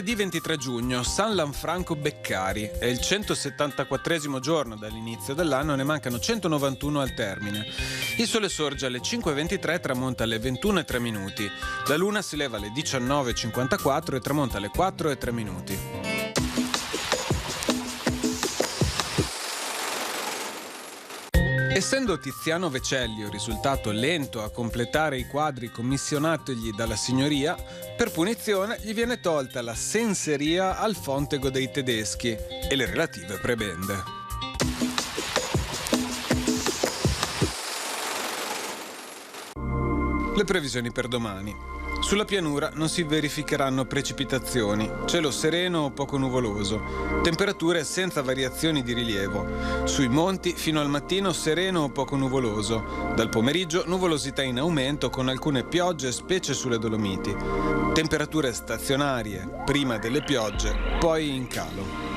Lunedì 23 giugno, San Lanfranco Beccari. È il 174esimo giorno dall'inizio dell'anno e ne mancano 191 al termine. Il sole sorge alle 5:23 e tramonta alle 21:03. La luna si leva alle 19:54 e tramonta alle 4:03. Essendo Tiziano Vecellio risultato lento a completare i quadri commissionatigli dalla signoria, per punizione gli viene tolta la senseria al Fontego dei Tedeschi e le relative prebende. Le previsioni per domani. Sulla pianura non si verificheranno precipitazioni, cielo sereno o poco nuvoloso, temperature senza variazioni di rilievo. Sui monti fino al mattino sereno o poco nuvoloso, dal pomeriggio nuvolosità in aumento con alcune piogge specie sulle Dolomiti. Temperature stazionarie prima delle piogge, poi in calo.